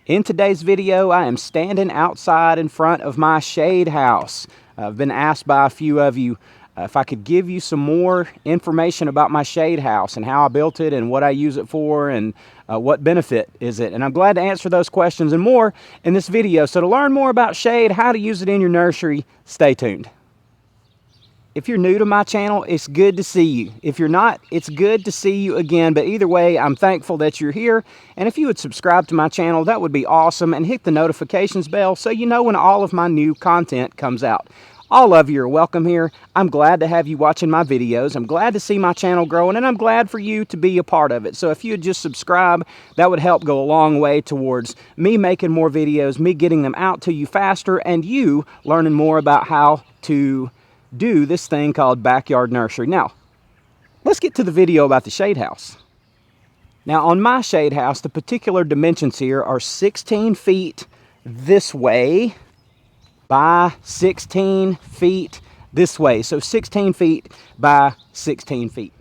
In today's video, I am standing outside in front of my shade house. I've been asked by a few of you if I could give you some more information about my shade house and how I built it and what I use it for and what benefit is it. And I'm glad to answer those questions and more in this video. So to learn more about shade, how to use it in your nursery, stay tuned. If you're new to my channel, it's good to see you. If you're not, it's good to see you again. But either way, I'm thankful that you're here. And if you would subscribe to my channel, that would be awesome. And hit the notifications bell so you know when all of my new content comes out. All of you are welcome here. I'm glad to have you watching my videos. I'm glad to see my channel growing, and I'm glad for you to be a part of it. So if you would just subscribe, that would help go a long way towards me making more videos, me getting them out to you faster, and you learning more about how to do this thing called backyard nursery. Now, let's get to the video about the shade house. Now, on my shade house, the particular dimensions here are 16 feet this way by 16 feet this way. So 16 feet by 16 feet.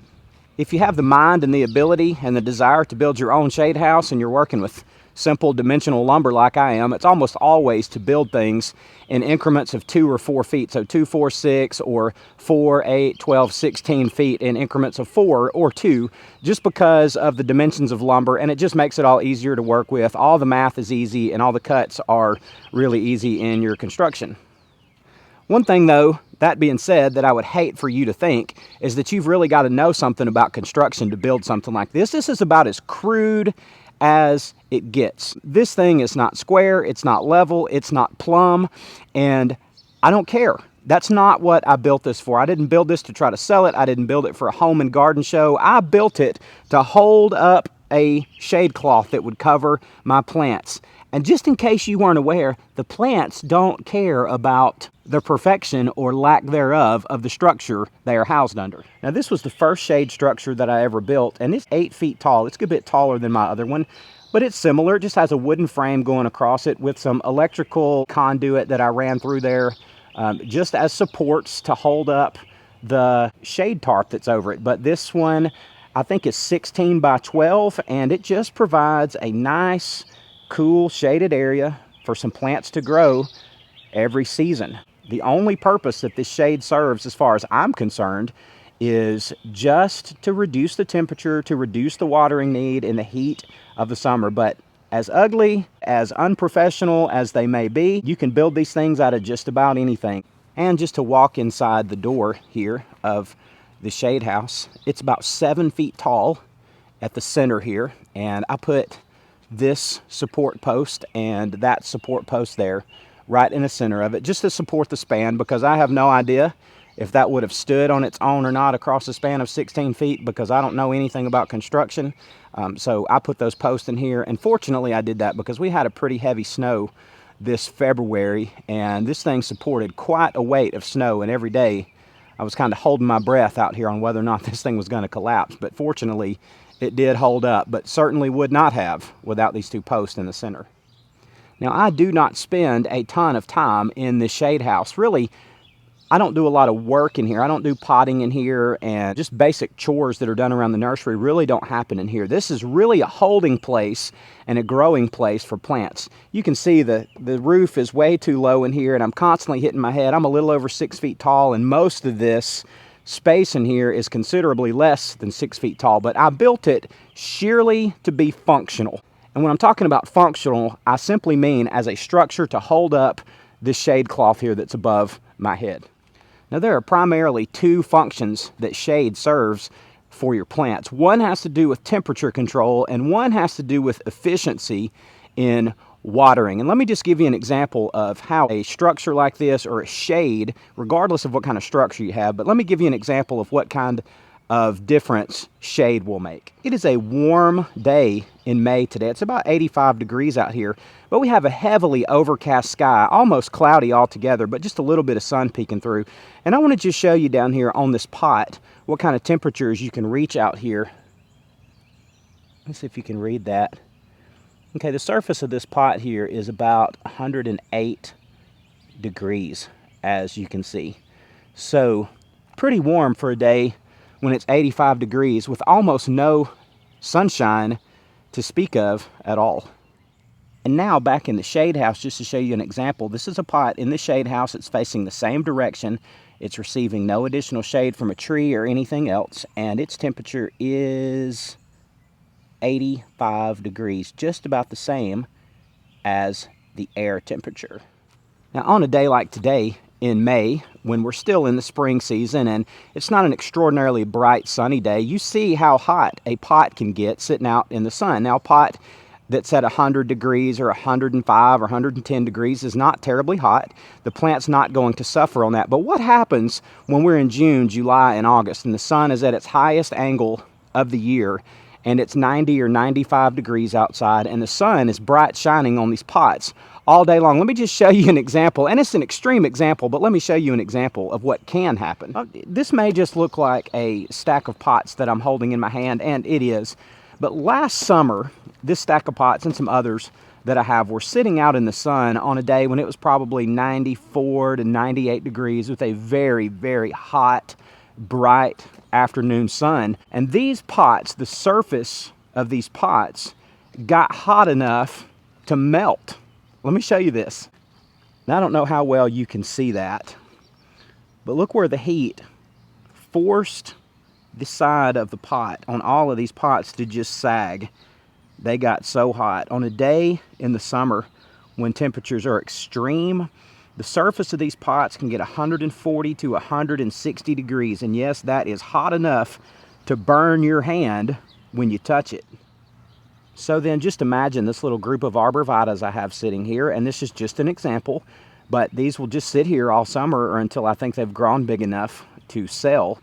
If you have the mind and the ability and the desire to build your own shade house and you're working with simple dimensional lumber like I am, it's almost always to build things in increments of 2 or 4 feet. So 2, 4, 6, or 4, 8, 12, 16 feet in increments of 4 or 2, just because of the dimensions of lumber, and it just makes it all easier to work with. All the math is easy and all the cuts are really easy in your construction. One thing though, that being said, that I would hate for you to think is that you've really got to know something about construction to build something like this. This is about as crude as it gets. This thing is not square, it's not level, it's not plumb, and I don't care. That's not what I built this for. I didn't build this to try to sell it. I didn't build it for a home and garden show. I built it to hold up a shade cloth that would cover my plants. And just in case you weren't aware, the plants don't care about the perfection or lack thereof of the structure they are housed under. Now, this was the first shade structure that I ever built, and it's 8 feet tall. It's a bit taller than my other one, but it's similar. It just has a wooden frame going across it with some electrical conduit that I ran through there just as supports to hold up the shade tarp that's over it. But this one, I think, is 16 by 12, and it just provides a nice, cool shaded area for some plants to grow every season. The only purpose that this shade serves, as far as I'm concerned, is just to reduce the temperature, to reduce the watering need in the heat of the summer. But as ugly, as unprofessional as they may be, you can build these things out of just about anything. And just to walk inside the door here of the shade house, it's about 7 feet tall at the center here, and I put this support post and that support post there right in the center of it just to support the span, because I have no idea if that would have stood on its own or not across a span of 16 feet, because I don't know anything about construction. So I put those posts in here, and fortunately I did that because we had a pretty heavy snow this February, and this thing supported quite a weight of snow, and every day I was kind of holding my breath out here on whether or not this thing was going to collapse. But fortunately it did hold up, but certainly would not have without these two posts in the center. Now, I do not spend a ton of time in this shade house. Really, I don't do a lot of work in here. I don't do potting in here, and just basic chores that are done around the nursery really don't happen in here. This is really a holding place and a growing place for plants. You can see the roof is way too low in here, and I'm constantly hitting my head. I'm a little over 6 feet tall, and most of this space in here is considerably less than 6 feet tall, but I built it sheerly to be functional. And when I'm talking about functional, I simply mean as a structure to hold up this shade cloth here that's above my head. Now, there are primarily two functions that shade serves for your plants. One has to do with temperature control, and one has to do with efficiency in watering. And let me just give you an example of how a structure like this, or a shade, regardless of what kind of structure you have, but let me give you an example of what kind of difference shade will make. It is a warm day in May today. It's about 85 degrees out here, but we have a heavily overcast sky, almost cloudy altogether, but just a little bit of sun peeking through. And I want to just show you down here on this pot what kind of temperatures you can reach out here. Let's see if you can read that. Okay, the surface of this pot here is about 108 degrees, as you can see. So pretty warm for a day when it's 85 degrees with almost no sunshine to speak of at all. And now back in the shade house, just to show you an example, this is a pot in the shade house. It's facing the same direction. It's receiving no additional shade from a tree or anything else, and its temperature is 85 degrees, just about the same as the air temperature. Now on a day like today in May, when we're still in the spring season and it's not an extraordinarily bright sunny day, you see how hot a pot can get sitting out in the sun. Now a pot that's at 100 degrees or 105 or 110 degrees is not terribly hot. The plant's not going to suffer on that. But what happens when we're in June, July, and August and the sun is at its highest angle of the year and it's 90 or 95 degrees outside and the sun is bright shining on these pots all day long? Let me just show you an example, and it's an extreme example, but let me show you an example of what can happen. This may just look like a stack of pots that I'm holding in my hand, and it is. But last summer, this stack of pots and some others that I have were sitting out in the sun on a day when it was probably 94 to 98 degrees with a very, very hot, bright afternoon sun. And these pots, the surface of these pots, got hot enough to melt. Let me show you this. Now, I don't know how well you can see that, but look where the heat forced the side of the pot on all of these pots to just sag. They got so hot. On a day in the summer when temperatures are extreme, the surface of these pots can get 140 to 160 degrees. And yes, that is hot enough to burn your hand when you touch it. So then just imagine this little group of arborvitaes I have sitting here, and this is just an example, but these will just sit here all summer or until I think they've grown big enough to sell.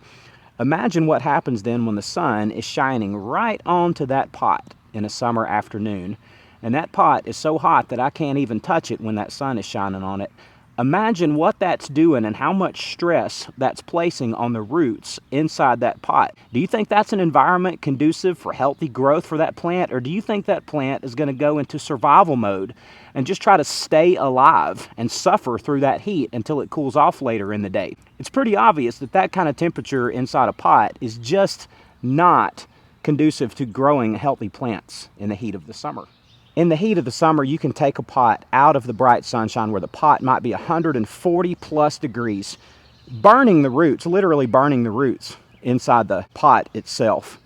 Imagine what happens then when the sun is shining right onto that pot in a summer afternoon, and that pot is so hot that I can't even touch it when that sun is shining on it. Imagine what that's doing and how much stress that's placing on the roots inside that pot. Do you think that's an environment conducive for healthy growth for that plant, or do you think that plant is going to go into survival mode and just try to stay alive and suffer through that heat until it cools off later in the day? It's pretty obvious that that kind of temperature inside a pot is just not conducive to growing healthy plants in the heat of the summer. In the heat of the summer, you can take a pot out of the bright sunshine where the pot might be 140 plus degrees, burning the roots, literally burning the roots inside the pot itself.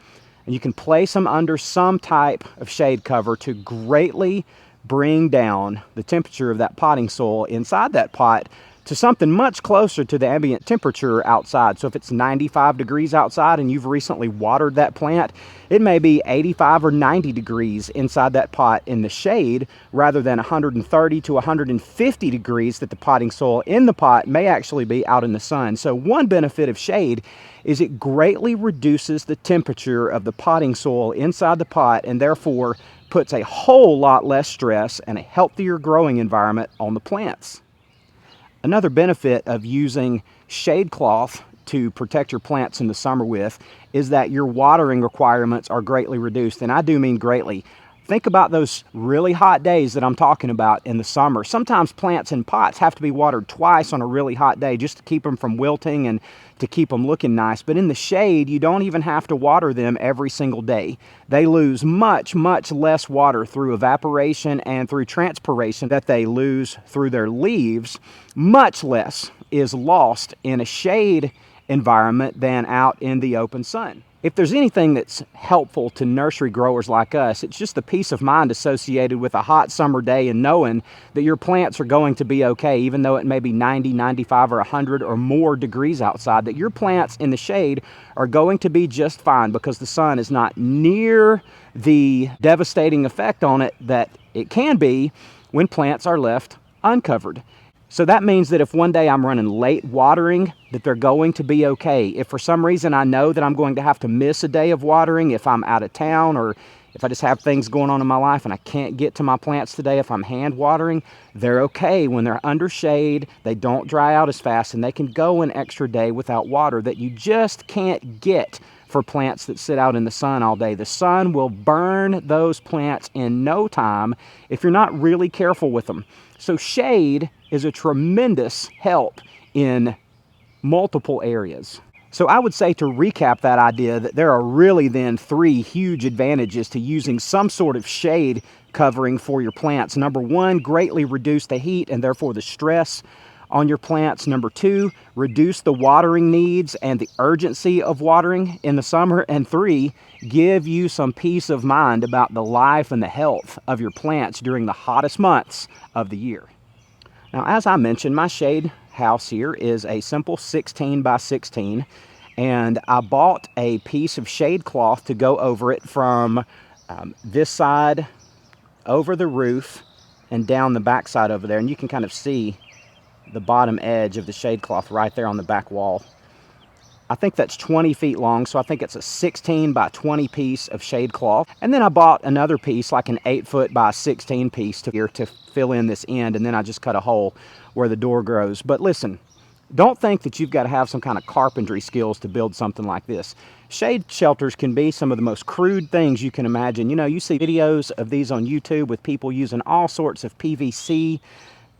And you can place them under some type of shade cover to greatly bring down the temperature of that potting soil inside that pot to something much closer to the ambient temperature outside. So if it's 95 degrees outside and you've recently watered that plant, it may be 85 or 90 degrees inside that pot in the shade rather than 130 to 150 degrees that the potting soil in the pot may actually be out in the sun. So one benefit of shade is it greatly reduces the temperature of the potting soil inside the pot and therefore puts a whole lot less stress and a healthier growing environment on the plants. Another benefit of using shade cloth to protect your plants in the summer with is that your watering requirements are greatly reduced, and I do mean greatly. Think about those really hot days that I'm talking about in the summer. Sometimes plants in pots have to be watered twice on a really hot day just to keep them from wilting and to keep them looking nice. But in the shade, you don't even have to water them every single day. They lose much, much less water through evaporation and through transpiration that they lose through their leaves. Much less is lost in a shade environment than out in the open sun. If there's anything that's helpful to nursery growers like us, it's just the peace of mind associated with a hot summer day and knowing that your plants are going to be okay, even though it may be 90, 95, or 100 or more degrees outside, that your plants in the shade are going to be just fine because the sun is not near the devastating effect on it that it can be when plants are left uncovered. So that means that if one day I'm running late watering, that they're going to be okay. If for some reason I know that I'm going to have to miss a day of watering, if I'm out of town or if I just have things going on in my life and I can't get to my plants today, if I'm hand watering, they're okay. When they're under shade, they don't dry out as fast and they can go an extra day without water that you just can't get for plants that sit out in the sun all day. The sun will burn those plants in no time if you're not really careful with them. So shade is a tremendous help in multiple areas. So I would say, to recap that idea, that there are really then three huge advantages to using some sort of shade covering for your plants. Number one, greatly reduce the heat and therefore the stress on your plants. Number two, reduce the watering needs and the urgency of watering in the summer. And three, give you some peace of mind about the life and the health of your plants during the hottest months of the year. Now, as I mentioned, my shade house here is a simple 16 by 16, and I bought a piece of shade cloth to go over it from this side over the roof and down the back side over there, and you can kind of see the bottom edge of the shade cloth right there on the back wall. I think that's 20 feet long, so I think it's a 16 by 20 piece of shade cloth. And then I bought another piece, like an 8 foot by 16 piece to fill in this end, and then I just cut a hole where the door grows. But listen, don't think that you've got to have some kind of carpentry skills to build something like this. Shade shelters can be some of the most crude things you can imagine. You know, you see videos of these on YouTube with people using all sorts of PVC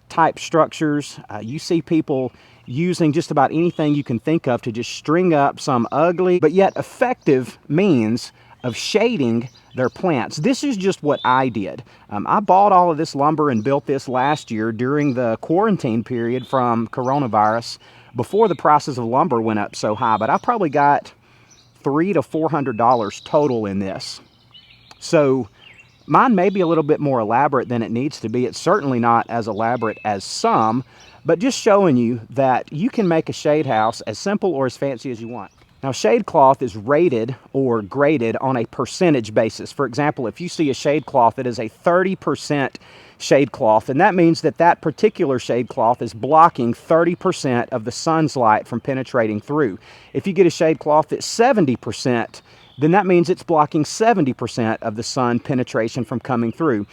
type structures. You see people using just about anything you can think of to just string up some ugly but yet effective means of shading their plants. This is just what I did. I bought all of this lumber and built this last year during the quarantine period from coronavirus, before the prices of lumber went up so high, but I probably got $300 to $400 total in this. So mine may be a little bit more elaborate than it needs to be. It's certainly not as elaborate as some, but just showing you that you can make a shade house as simple or as fancy as you want. Now, shade cloth is rated or graded on a percentage basis. For example, if you see a shade cloth that is a 30% shade cloth, and that means that that particular shade cloth is blocking 30% of the sun's light from penetrating through. If you get a shade cloth that's 70%, then that means it's blocking 70% of the sun penetration from coming through.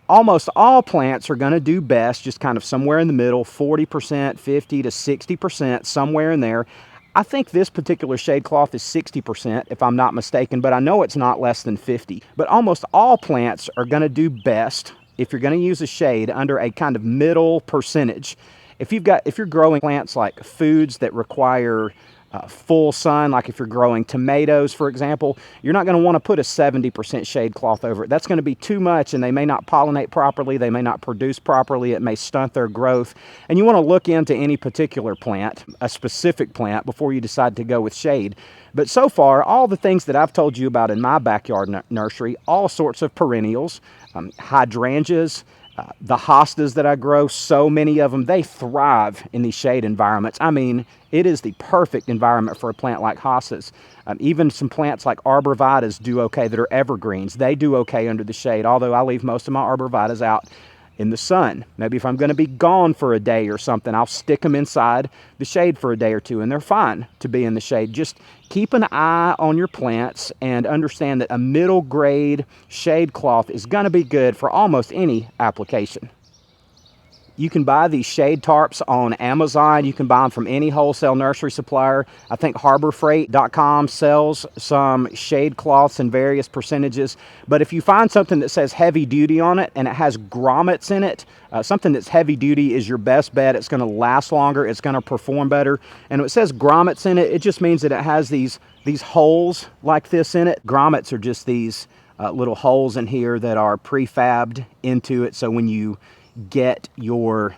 Almost all plants are going to do best just kind of somewhere in the middle, 40%, 50 to 60%, somewhere in there. I think this particular shade cloth is 60%, if I'm not mistaken, but I know it's not less than 50. But almost all plants are going to do best, if you're going to use a shade, under a kind of middle percentage. If you're growing plants like foods that require full sun, like if you're growing tomatoes, for example, you're not going to want to put a 70% shade cloth over it. That's going to be too much, and they may not pollinate properly, they may not produce properly, it may stunt their growth. And you want to look into any particular plant, a specific plant, before you decide to go with shade. But so far, all the things that I've told you about in my backyard nursery, all sorts of perennials, hydrangeas, the hostas that I grow, so many of them, they thrive in these shade environments. I mean, it is the perfect environment for a plant like hostas. Even some plants like arborvitaes do okay that are evergreens. They do okay under the shade, although I leave most of my arborvitaes out in the sun. Maybe if I'm going to be gone for a day or something, I'll stick them inside the shade for a day or two, and they're fine to be in the shade. Just keep an eye on your plants and understand that a middle grade shade cloth is going to be good for almost any application. You can buy these shade tarps on Amazon. You can buy them from any wholesale nursery supplier. I think HarborFreight.com sells some shade cloths in various percentages. But if you find something that says heavy duty on it and it has grommets in it, something that's heavy duty is your best bet. It's going to last longer. It's going to perform better. And if it says grommets in it, it just means that it has these holes like this in it. Grommets are just these little holes in here that are prefabbed into it. So when you get your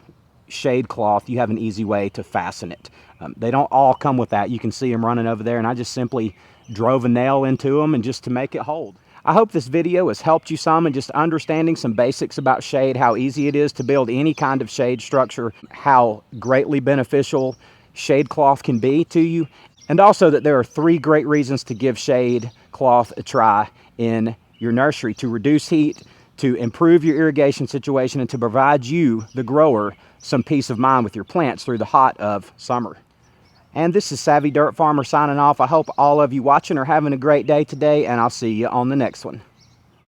shade cloth, you have an easy way to fasten it. They don't all come with that. You can see them running over there, and I just simply drove a nail into them and just to make it hold. I hope this video has helped you some in just understanding some basics about shade, how easy it is to build any kind of shade structure, how greatly beneficial shade cloth can be to you, and also that there are 3 great reasons to give shade cloth a try in your nursery: to reduce heat, to improve your irrigation situation, and to provide you, the grower, some peace of mind with your plants through the hot of summer. And this is Savvy Dirt Farmer signing off. I hope all of you watching are having a great day today, and I'll see you on the next one.